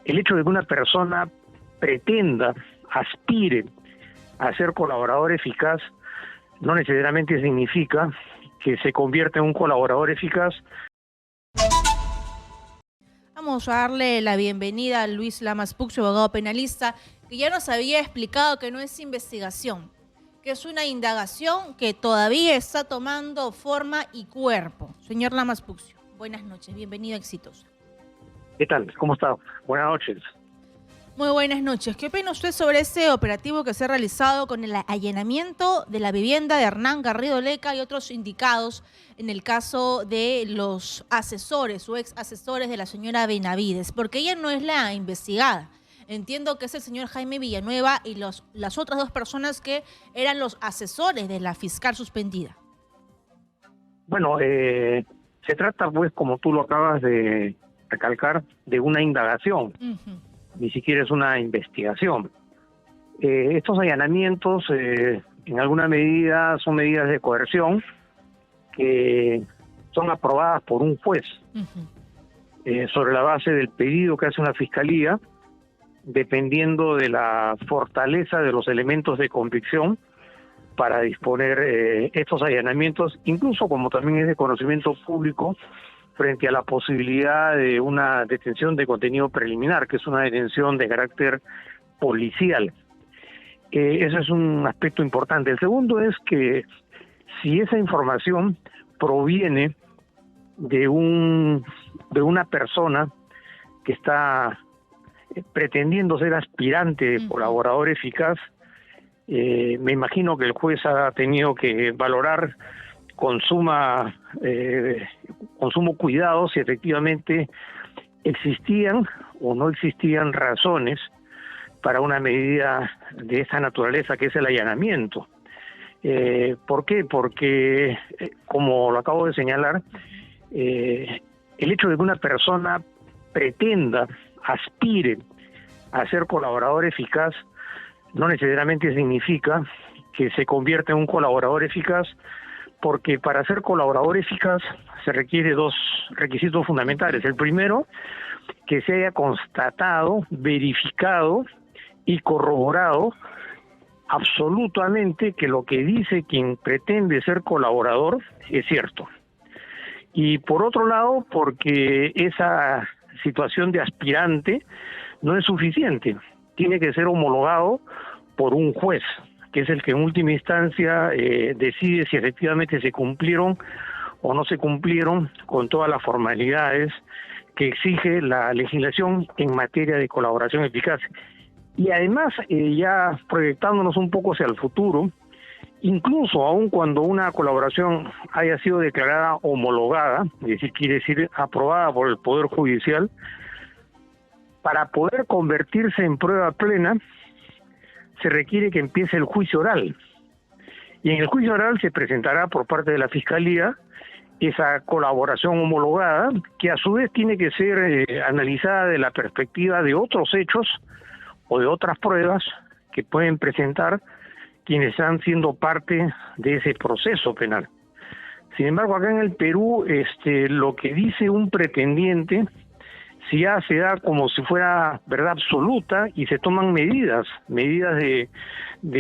El hecho de que una persona pretenda, aspire a ser colaborador eficaz, no necesariamente significa que se convierta en un colaborador eficaz. Vamos a darle la bienvenida a Luis Lamas Puccio, abogado penalista, que ya nos había explicado que no es investigación, que es una indagación que todavía está tomando forma y cuerpo. Señor Lamas Puccio, buenas noches, bienvenido a Exitosa. ¿Qué tal? ¿Cómo está? Buenas noches. Muy buenas noches. ¿Qué opina usted sobre este operativo que se ha realizado con el allanamiento de la vivienda de Hernán Garrido Leca y otros indicados en el caso de los asesores o ex asesores de la señora Benavides? Porque ella no es la investigada. Entiendo que es el señor Jaime Villanueva y las otras dos personas que eran los asesores de la fiscal suspendida. Bueno, se trata, pues, como tú lo acabas de recalcar, de una indagación. Ni siquiera es una investigación. Estos allanamientos, en alguna medida, son medidas de coerción que son aprobadas por un juez sobre la base del pedido que hace una fiscalía, dependiendo de la fortaleza de los elementos de convicción para disponer estos allanamientos, incluso como también es de conocimiento público, frente a la posibilidad de una detención de contenido preliminar, que es una detención de carácter policial. Ese es un aspecto importante. El segundo es que si esa información proviene de una persona que está pretendiendo ser aspirante, colaborador eficaz, me imagino que el juez ha tenido que valorar con sumo cuidado si efectivamente existían o no existían razones para una medida de esa naturaleza que es el allanamiento. ¿Por qué? Porque, como lo acabo de señalar, el hecho de que una persona pretenda, aspire a ser colaborador eficaz, no necesariamente significa que se convierta en un colaborador eficaz, porque para ser colaborador eficaz se requiere dos requisitos fundamentales. El primero, que se haya constatado, verificado y corroborado absolutamente que lo que dice quien pretende ser colaborador es cierto. Y por otro lado, porque esa situación de aspirante no es suficiente, tiene que ser homologado por un juez, que es el que en última instancia decide si efectivamente se cumplieron o no se cumplieron con todas las formalidades que exige la legislación en materia de colaboración eficaz. Y además, ya proyectándonos un poco hacia el futuro, incluso aun cuando una colaboración haya sido declarada homologada, es decir, quiere decir aprobada por el Poder Judicial, para poder convertirse en prueba plena, se requiere que empiece el juicio oral. Y en el juicio oral se presentará por parte de la Fiscalía esa colaboración homologada, que a su vez tiene que ser analizada de la perspectiva de otros hechos o de otras pruebas que pueden presentar quienes están siendo parte de ese proceso penal. Sin embargo, acá en el Perú, lo que dice un pretendiente, si ya se da como si fuera verdad absoluta y se toman medidas de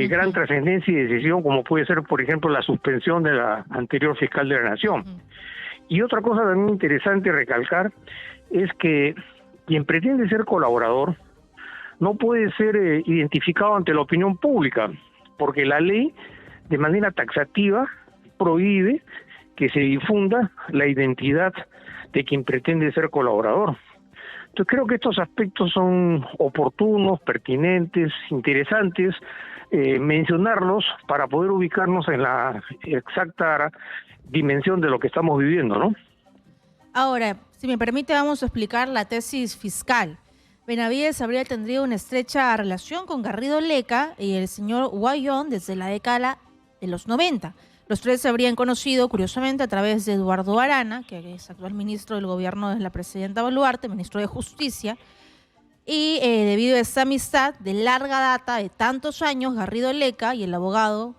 gran trascendencia y decisión, como puede ser, por ejemplo, la suspensión de la anterior fiscal de la Nación. Y otra cosa también interesante recalcar es que quien pretende ser colaborador no puede ser identificado ante la opinión pública, porque la ley, de manera taxativa, prohíbe que se difunda la identidad de quien pretende ser colaborador. Entonces creo que estos aspectos son oportunos, pertinentes, interesantes, mencionarlos para poder ubicarnos en la exacta dimensión de lo que estamos viviendo, ¿no? Ahora, si me permite, vamos a explicar la tesis fiscal. Benavides habría tenido una estrecha relación con Garrido Leca y el señor Guayón desde la década de los 90. Los tres se habrían conocido, curiosamente, a través de Eduardo Arana, que es actual ministro del gobierno de la presidenta Boluarte, ministro de Justicia, y debido a esta amistad de larga data, de tantos años, Garrido Leca y el abogado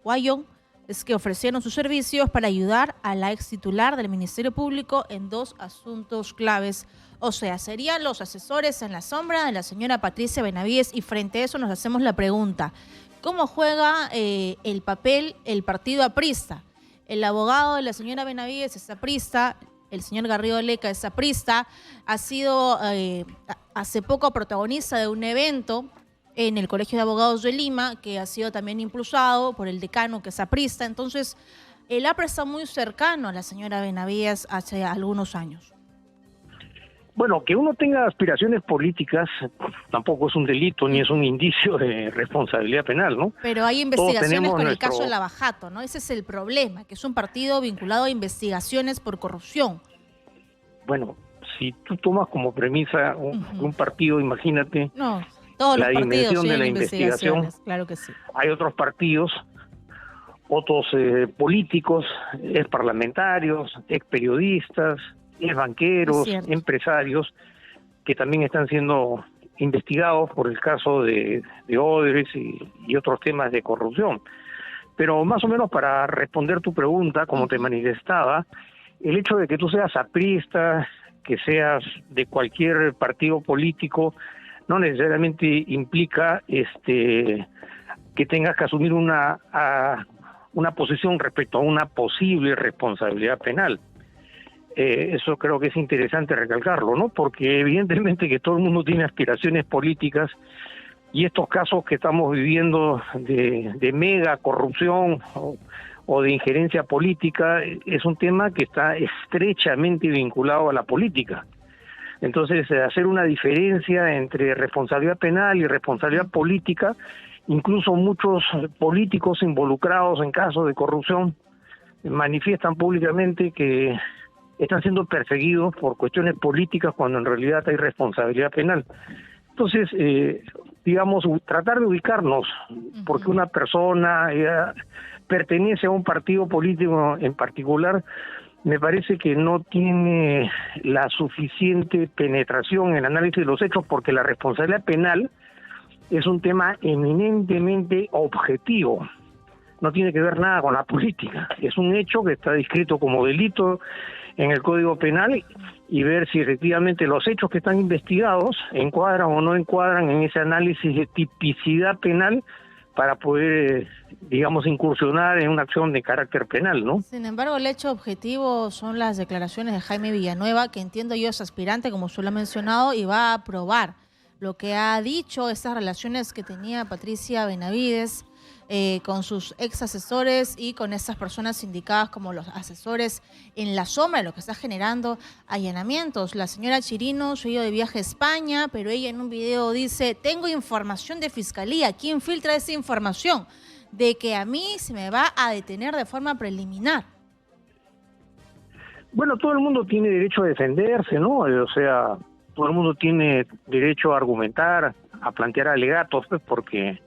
Guayón es que ofrecieron sus servicios para ayudar a la ex titular del Ministerio Público en 2 asuntos claves. O sea, serían los asesores en la sombra de la señora Patricia Benavides, y frente a eso nos hacemos la pregunta: ¿cómo juega el papel el partido aprista? El abogado de la señora Benavides es aprista, el señor Garrido Leca es aprista, ha sido hace poco protagonista de un evento en el Colegio de Abogados de Lima, que ha sido también impulsado por el decano, que es aprista. Entonces, el APRA está muy cercano a la señora Benavides hace algunos años. Bueno, que uno tenga aspiraciones políticas tampoco es un delito ni es un indicio de responsabilidad penal, ¿no? Pero hay investigaciones con el caso de Lavajato, ¿no? Ese es el problema, que es un partido vinculado a investigaciones por corrupción. Bueno, si tú tomas como premisa un partido, imagínate, no, todos la los partidos dimensión de la investigación. investigación. Claro que sí. Hay otros partidos, otros políticos, ex parlamentarios, ex periodistas, ex banqueros, empresarios, que también están siendo investigados por el caso de Odebrecht y otros temas de corrupción. Pero más o menos para responder tu pregunta, como te manifestaba, el hecho de que tú seas aprista, que seas de cualquier partido político, no necesariamente implica que tengas que asumir una posición respecto a una posible responsabilidad penal. Eso creo que es interesante recalcarlo, ¿no? Porque evidentemente que todo el mundo tiene aspiraciones políticas, y estos casos que estamos viviendo de mega corrupción o de injerencia política es un tema que está estrechamente vinculado a la política. Entonces, hacer una diferencia entre responsabilidad penal y responsabilidad política, incluso muchos políticos involucrados en casos de corrupción manifiestan públicamente que están siendo perseguidos por cuestiones políticas cuando en realidad hay responsabilidad penal. Entonces, digamos, tratar de ubicarnos, porque una persona pertenece a un partido político en particular, me parece que no tiene la suficiente penetración en el análisis de los hechos, porque la responsabilidad penal es un tema eminentemente objetivo. No tiene que ver nada con la política. Es un hecho que está descrito como delito en el Código Penal, y ver si efectivamente los hechos que están investigados encuadran o no encuadran en ese análisis de tipicidad penal para poder, digamos, incursionar en una acción de carácter penal, ¿no? Sin embargo, el hecho objetivo son las declaraciones de Jaime Villanueva, que entiendo yo es aspirante, como usted lo ha mencionado, y va a probar lo que ha dicho, estas relaciones que tenía Patricia Benavides con sus ex asesores y con estas personas indicadas como los asesores en la sombra, lo que está generando allanamientos. La señora Chirino se ha ido de viaje a España, pero ella en un video dice: tengo información de fiscalía. ¿Quién filtra esa información? De que a mí se me va a detener de forma preliminar. Bueno, todo el mundo tiene derecho a defenderse, ¿no? O sea, todo el mundo tiene derecho a argumentar, a plantear alegatos, pues, porque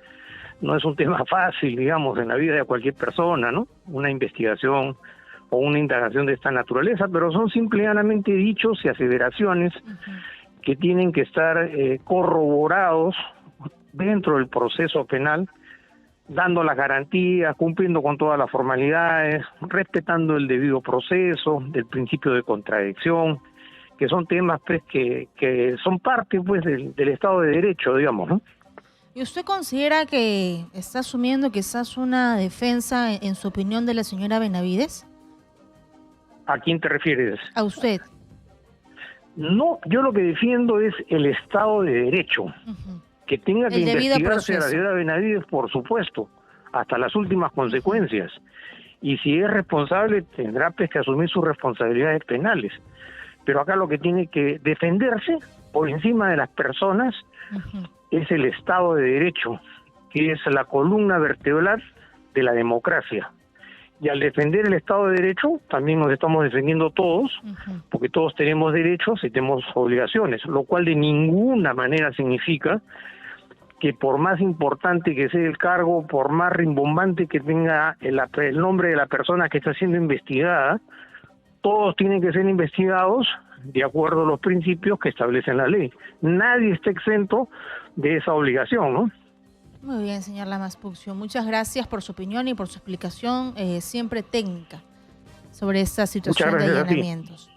no es un tema fácil, digamos, en la vida de cualquier persona, ¿no? Una investigación o una indagación de esta naturaleza, pero son simplemente dichos y aseveraciones que tienen que estar corroborados dentro del proceso penal, dando las garantías, cumpliendo con todas las formalidades, respetando el debido proceso, del principio de contradicción, que son temas, pues, que son parte, pues, del Estado de Derecho, digamos, ¿no? ¿Y usted considera que está asumiendo quizás una defensa, en su opinión, de la señora Benavides? ¿A quién te refieres? A usted. No, yo lo que defiendo es el Estado de Derecho. Que tenga que investigarse a la señora Benavides, por supuesto, hasta las últimas consecuencias. Y si es responsable, tendrá, pues, que asumir sus responsabilidades penales. Pero acá lo que tiene que defenderse por encima de las personas es el Estado de Derecho, que es la columna vertebral de la democracia. Y al defender el Estado de Derecho, también nos estamos defendiendo todos, porque todos tenemos derechos y tenemos obligaciones, lo cual de ninguna manera significa que por más importante que sea el cargo, por más rimbombante que tenga el nombre de la persona que está siendo investigada, todos tienen que ser investigados de acuerdo a los principios que establecen la ley. Nadie está exento de esa obligación, ¿no? Muy bien, señor Lamas Puccio. Muchas gracias por su opinión y por su explicación siempre técnica sobre esta situación de allanamientos.